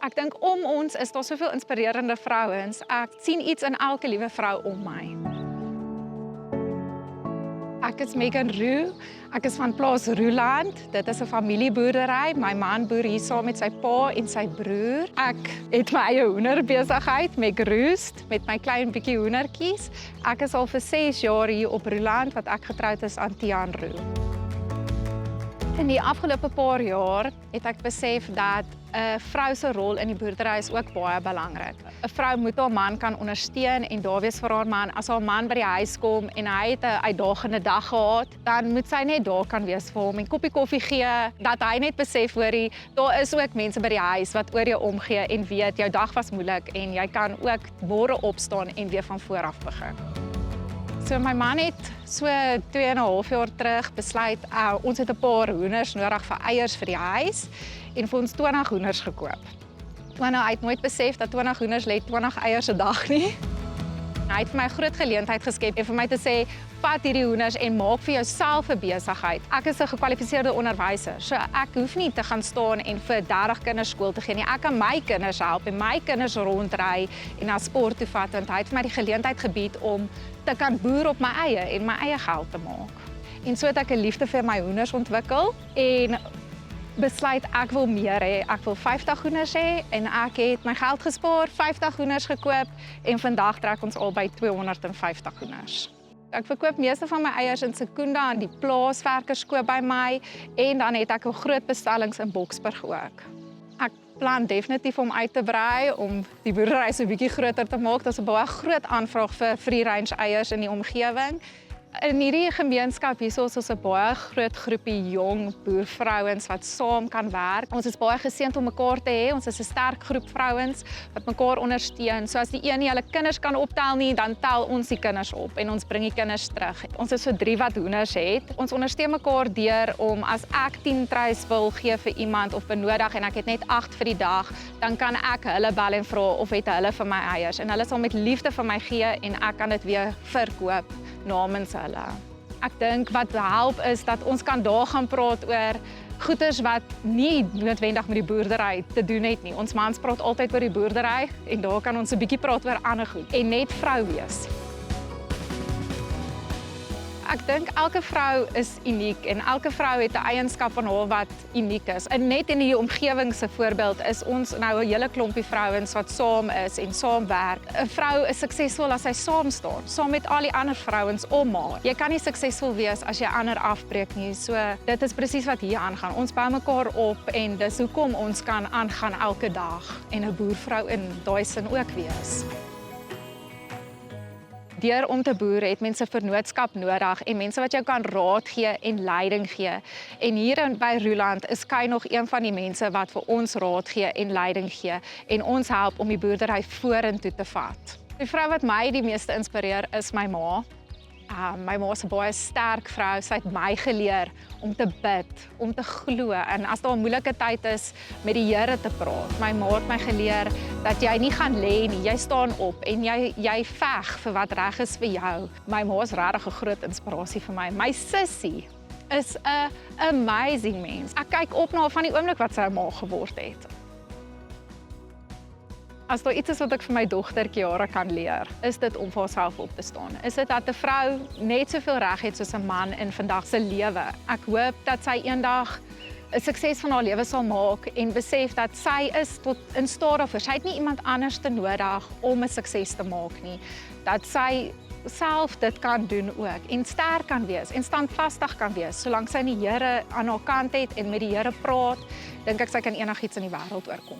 Ek dink om ons is daar soveel inspirerende vrouens. Ek sien iets in elke liewe vrou om my. Ek is Megan Roux. Ek is van plaas Roeland. Dit is 'n familieboerdery. My man boer hier saam met sy pa en sy broer. Ek het my eie hoenderbesigheid, Megroost, met my klein bietjie hoendertjies. Ek is al vir 6 jaar hier op Roeland wat ek getroud is aan Tiaan Roux. In die afgelope paar jaar het ek besef dat 'n vrou se rol in die boerdery is ook baie belangrik. 'n Vrou moet haar man kan ondersteun en daar wees vir haar man. As haar man by die huis kom en hy het 'n uitdagende dag gehad, dan moet sy net daar kan wees vir hom en koppie koffie gee, dat hy net besef hoorie, daar is ook mense by die huis wat oor jou omgee en weet jou dag was moeilik en jy kan ook môre opstaan en weer van voor af begin. So my man het so 2,5 jaar terug besluit, ons het 'n paar hoenders nodig vir eiers vir die huis en vir ons 20 hoenders gekoop. Want hy het nooit besef dat 20 hoenders lê 20 eiers 'n dag nie. Hy het vir my 'n groot geleentheid geskep en vir my te sê, vat hierdie hoenders en maak vir jouself 'n besigheid. Ek is 'n gekwalifiseerde onderwyser, so ek hoef nie te gaan staan en vir 30 kinders skool te gee nie. Ek kan my kinders help en my kinders rondry en na sport toe vat, want hy het vir my die geleentheid gebied om te kan boer op my eie en my eie geld te maak. En so het ek 'n liefde vir my hoenders ontwikkel en besluit ek wil meer hê. Ek wil 50 hoenders hê en ek het my geld gespaar, 50 hoenders gekoop en vandag trek ons al by 250 hoenders. Ek verkoop meeste van my eiers in Secunda aan die plaaswerkers koop by my en dan het ek 'n groot bestellings in Boksburg ook. Ek plan definitief om uit te brei om die boerdery so 'n bietjie groter te maak. Daar's 'n baie groot aanvraag vir free range eiers in die omgewing. In hierdie gemeenskap hierso is ons 'n baie groot groepie jong boervrouens wat saam kan werk. Ons is baie geseënd om mekaar te hê. Ons is 'n sterk groep vrouens wat mekaar ondersteun. So as die een nie hulle kinders kan optel nie, dan tel ons die kinders op en ons bring die kinders terug. Ons is so 3 wat hoenders het. Ons ondersteun mekaar deur om as ek 10 treis wil gee vir iemand of benodig en ek het net 8 vir die dag, dan kan ek hulle bel en vra of het hulle vir my eiers en hulle sal met liefde vir my gee en ek kan dit weer verkoop namens hulle. Ek dink wat help is dat ons kan daar gaan praat oor goeders wat nie noodwendig met die boerdery te doen het nie. Ons mans praat altyd oor die boerdery en daar kan ons 'n bietjie praat oor ander goed en net vrou wees. Ek dink elke vrou is uniek en elke vrou het 'n eienskap van haar wat uniek is. En net in die omgewing se voorbeeld is ons nou 'n hele klompie vrouens wat saam is en saam werk. 'n Vrou is suksesvol as sy saam staan, saam met al die ander vrouens om haar. Jy kan nie suksesvol wees as jy ander afbreek nie. So dit is presies wat hier aangaan. Ons bou mekaar op en dis hoekom ons kan aangaan elke dag en 'n boervrou in daai sin ook wees. Deur om te boer het mense vennootskap nodig en mense wat jou kan raad gee en leiding gee. En hier by Roeland is Kay nog een van die mense wat vir ons raad gee en leiding gee en ons help om die boerdery vorentoe te vat. Die vrou wat my die meeste inspireer is my ma. My ma is 'n baie sterk vrou. Sy het my geleer om te bid, om te glo en as daar 'n moeilike tyd is met die Here te praat. My ma het my geleer dat jy nie gaan lê nie, jy staan op en jy veg vir wat reg is vir jou. My ma is regtig 'n groot inspirasie vir my. My sussie is 'n amazing mens. Ek kyk op na haar van die oomblik wat sy 'n ma geword het. As daar iets is wat ek vir my dogtertjie Jara kan leer, is dit om vir haarself op te staan. Is dit dat 'n vrou net soveel reg het soos 'n man in vandag se lewe. Ek hoop dat sy eendag 'n sukses van haar lewe sal maak en besef dat sy is tot in staat daarvoor. Sy het nie iemand anders te nodig om 'n sukses te maak nie. Dat sy self dit kan doen ook en sterk kan wees en standvastig kan wees. Solank sy die Here aan haar kant het en met die Here praat, dink ek sy kan enigiets in die wêreld oorkom.